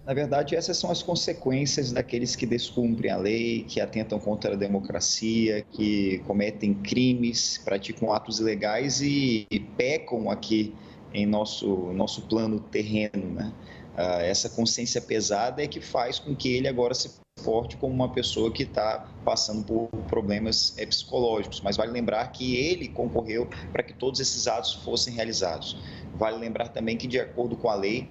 Na verdade, essas são as consequências daqueles que descumprem a lei, que atentam contra a democracia, que cometem crimes, praticam atos ilegais e pecam aqui em nosso plano terreno, né? Essa consciência pesada é que faz com que ele agora se porte como uma pessoa que está passando por problemas psicológicos. Mas vale lembrar que ele concorreu para que todos esses atos fossem realizados. Vale lembrar também que, de acordo com a lei,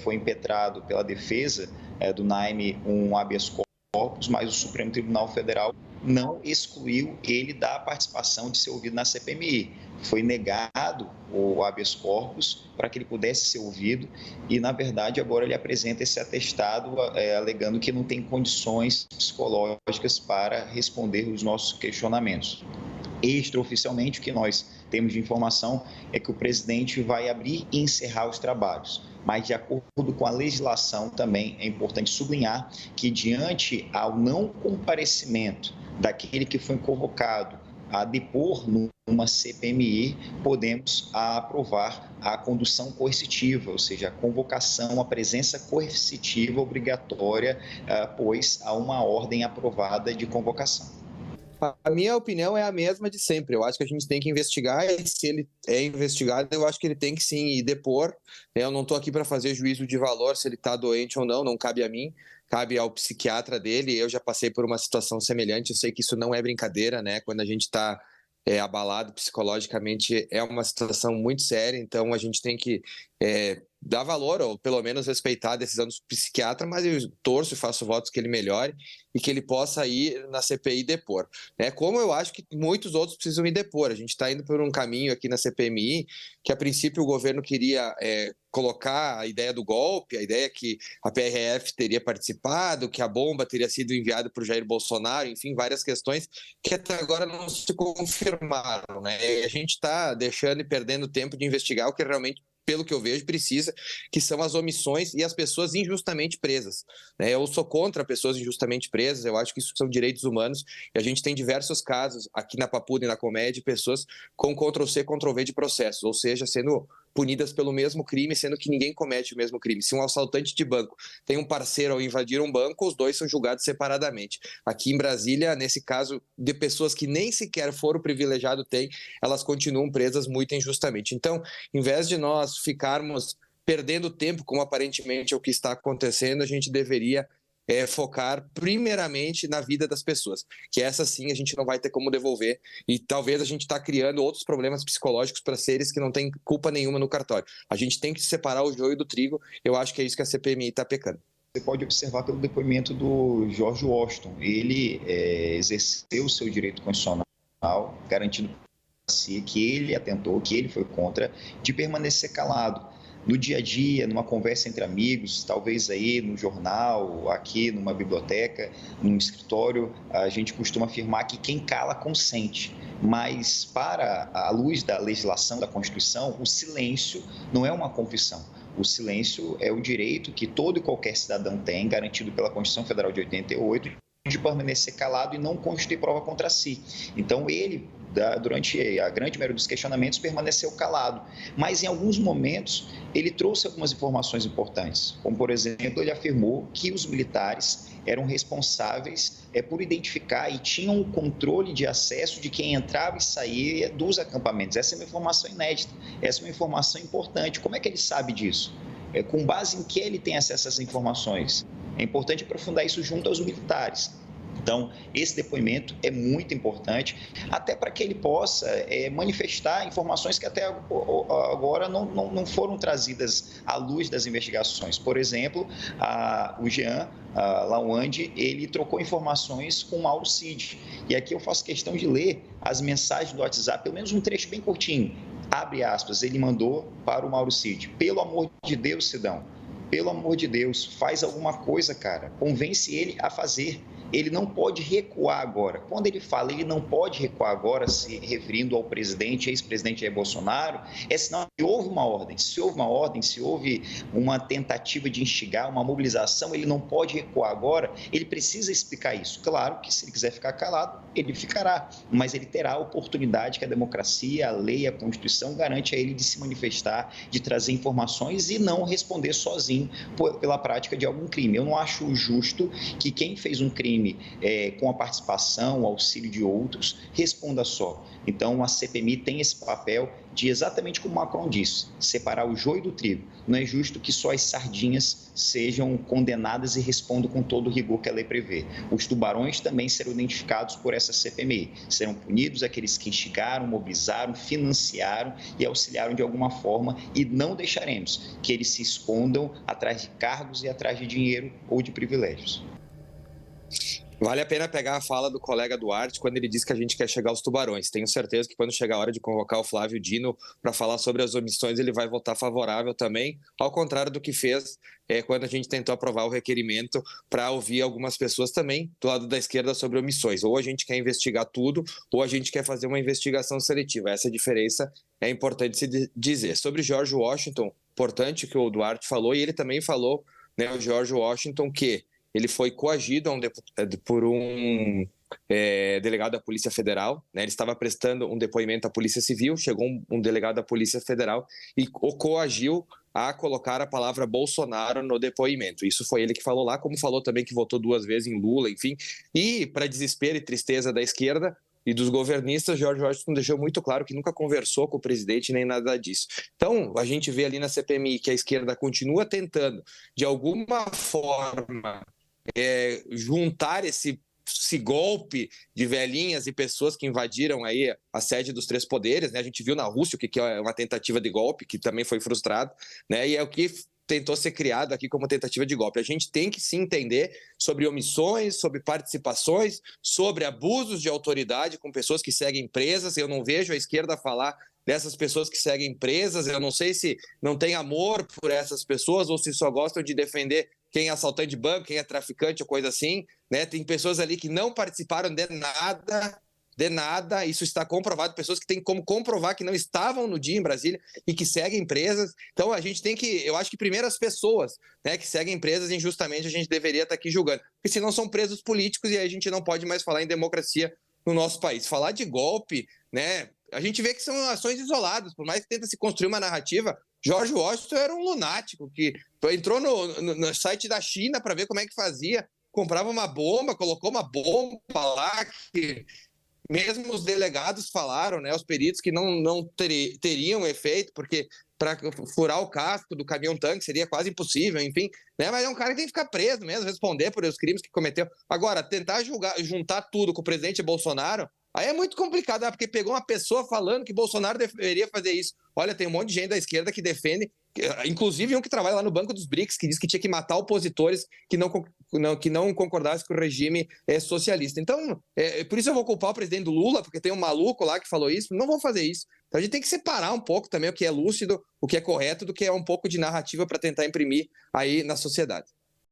foi impetrado pela defesa do Naime um habeas corpus, mas o Supremo Tribunal Federal não excluiu ele da participação de ser ouvido na CPMI. Foi negado o habeas corpus para que ele pudesse ser ouvido e, na verdade, agora ele apresenta esse atestado alegando que não tem condições psicológicas para responder os nossos questionamentos. Extraoficialmente, o que nós temos de informação é que o presidente vai abrir e encerrar os trabalhos. Mas, de acordo com a legislação, também é importante sublinhar que, diante ao não comparecimento daquele que foi convocado a depor numa CPMI, podemos aprovar a condução coercitiva, ou seja, a convocação, a presença coercitiva obrigatória, pois há uma ordem aprovada de convocação. A minha opinião é a mesma de sempre. Eu acho que a gente tem que investigar e, se ele é investigado, eu acho que ele tem que sim ir depor. Eu não estou aqui para fazer juízo de valor se ele está doente ou não cabe a mim, cabe ao psiquiatra dele. Eu já passei por uma situação semelhante, eu sei que isso não é brincadeira, né? Quando a gente está abalado psicologicamente, é uma situação muito séria, então a gente tem que dar valor, ou pelo menos respeitar a decisão do psiquiatra, mas eu torço e faço votos que ele melhore e que ele possa ir na CPI depor. Como eu acho que muitos outros precisam ir depor. A gente está indo por um caminho aqui na CPMI, que a princípio o governo queria colocar a ideia do golpe, a ideia que a PRF teria participado, que a bomba teria sido enviada por Jair Bolsonaro, enfim, várias questões que até agora não se confirmaram, né? E a gente está deixando e perdendo tempo de investigar o que realmente, pelo que eu vejo, precisa, que são as omissões e as pessoas injustamente presas. Eu sou contra pessoas injustamente presas, eu acho que isso são direitos humanos, e a gente tem diversos casos aqui na Papuda e na Comédia, pessoas com Ctrl-C, Ctrl-V de processos, ou seja, sendo punidas pelo mesmo crime, sendo que ninguém comete o mesmo crime. Se um assaltante de banco tem um parceiro ao invadir um banco, os dois são julgados separadamente. Aqui em Brasília, nesse caso, de pessoas que nem sequer foro privilegiado têm, elas continuam presas muito injustamente. Então, em vez de nós ficarmos perdendo tempo, como aparentemente é o que está acontecendo, a gente deveria focar primeiramente na vida das pessoas, que essa sim a gente não vai ter como devolver, e talvez a gente está criando outros problemas psicológicos para seres que não têm culpa nenhuma no cartório. A gente tem que separar o joio do trigo, eu acho que é isso que a CPMI está pecando. Você pode observar pelo depoimento do George Washington, ele exerceu o seu direito constitucional, garantindo que ele atentou, que ele foi contra, de permanecer calado. No dia a dia, numa conversa entre amigos, talvez aí no jornal, aqui numa biblioteca, num escritório, a gente costuma afirmar que quem cala consente. Mas, para a luz da legislação, da Constituição, o silêncio não é uma confissão. O silêncio é o direito que todo e qualquer cidadão tem, garantido pela Constituição Federal de 88, de permanecer calado e não constituir prova contra si. Então, ele, durante a grande maioria dos questionamentos, permaneceu calado. Mas, em alguns momentos, ele trouxe algumas informações importantes. Como, por exemplo, ele afirmou que os militares eram responsáveis por identificar e tinham o controle de acesso de quem entrava e saía dos acampamentos. Essa é uma informação inédita, essa é uma informação importante. Como é que ele sabe disso? Com base em que ele tem acesso a essas informações? É importante aprofundar isso junto aos militares. Então, esse depoimento é muito importante, até para que ele possa manifestar informações que até agora não foram trazidas à luz das investigações. Por exemplo, o Jean Lawande, ele trocou informações com o Mauro Cid. E aqui eu faço questão de ler as mensagens do WhatsApp, pelo menos um trecho bem curtinho. Abre aspas, ele mandou para o Mauro Cid: pelo amor de Deus, Sidão, pelo amor de Deus, faz alguma coisa, cara. Convence ele a fazer. ele não pode recuar agora. Quando ele fala ele não pode recuar agora, se referindo ao presidente, ex-presidente Jair Bolsonaro, é sinal que houve uma ordem. Se houve uma ordem, se houve uma tentativa de instigar, uma mobilização, ele não pode recuar agora, ele precisa explicar isso. Claro que se ele quiser ficar calado, ele ficará, mas ele terá a oportunidade que a democracia, a lei, a Constituição garante a ele de se manifestar, de trazer informações e não responder sozinho pela prática de algum crime. Eu não acho justo que quem fez um crime com a participação, o auxílio de outros, responda só. Então, a CPMI tem esse papel de, exatamente como Macron disse, separar o joio do trigo. Não é justo que só as sardinhas sejam condenadas e respondam com todo o rigor que a lei prevê. Os tubarões também serão identificados por essa CPMI. Serão punidos aqueles que instigaram, mobilizaram, financiaram e auxiliaram de alguma forma, e não deixaremos que eles se escondam atrás de cargos e atrás de dinheiro ou de privilégios. Vale a pena pegar a fala do colega Duarte quando ele diz que a gente quer chegar aos tubarões. Tenho certeza que quando chegar a hora de convocar o Flávio Dino para falar sobre as omissões, ele vai votar favorável também, ao contrário do que fez quando a gente tentou aprovar o requerimento para ouvir algumas pessoas também do lado da esquerda sobre omissões. Ou a gente quer investigar tudo, ou a gente quer fazer uma investigação seletiva. Essa diferença é importante se dizer. Sobre George Washington, importante que o Duarte falou, e ele também falou, né, o George Washington, que ele foi coagido por um delegado da Polícia Federal, né? Ele estava prestando um depoimento à Polícia Civil, chegou um delegado da Polícia Federal e o coagiu a colocar a palavra Bolsonaro no depoimento. Isso foi ele que falou lá, como falou também que votou 2 vezes em Lula, enfim. E, para desespero e tristeza da esquerda e dos governistas, George Washington deixou muito claro que nunca conversou com o presidente nem nada disso. Então, a gente vê ali na CPMI que a esquerda continua tentando, de alguma forma, juntar esse golpe de velhinhas e pessoas que invadiram aí a sede dos 3 poderes, né? A gente viu na Rússia o que é uma tentativa de golpe, que também foi frustrado, né? E é o que tentou ser criado aqui como tentativa de golpe. A gente tem que se entender sobre omissões, sobre participações, sobre abusos de autoridade com pessoas que seguem empresas. Eu não vejo a esquerda falar dessas pessoas que seguem empresas. Eu não sei se não tem amor por essas pessoas ou se só gostam de defender quem é assaltante de banco, quem é traficante ou coisa assim, né? Tem pessoas ali que não participaram de nada, isso está comprovado, pessoas que têm como comprovar que não estavam no dia em Brasília e que seguem empresas. Então a gente tem que, eu acho que primeiro as pessoas, né, que seguem empresas injustamente, a gente deveria estar aqui julgando, porque senão são presos políticos e aí a gente não pode mais falar em democracia no nosso país. Falar de golpe, né, a gente vê que são ações isoladas, por mais que tenta se construir uma narrativa. George Washington era um lunático que entrou no site da China para ver como é que fazia, comprava uma bomba, colocou uma bomba lá, que mesmo os delegados falaram, né, os peritos, que não teriam efeito, porque para furar o casco do caminhão-tanque seria quase impossível, enfim, né? Mas é um cara que tem que ficar preso mesmo, responder por os crimes que cometeu. Agora, tentar juntar tudo com o presidente Bolsonaro, aí é muito complicado, porque pegou uma pessoa falando que Bolsonaro deveria fazer isso. Olha, tem um monte de gente da esquerda que defende, inclusive um que trabalha lá no Banco dos BRICS, que diz que tinha que matar opositores que não concordassem com o regime socialista. Então, por isso eu vou culpar o presidente do Lula, porque tem um maluco lá que falou isso. Não vou fazer isso. Então a gente tem que separar um pouco também o que é lúcido, o que é correto, do que é um pouco de narrativa para tentar imprimir aí na sociedade.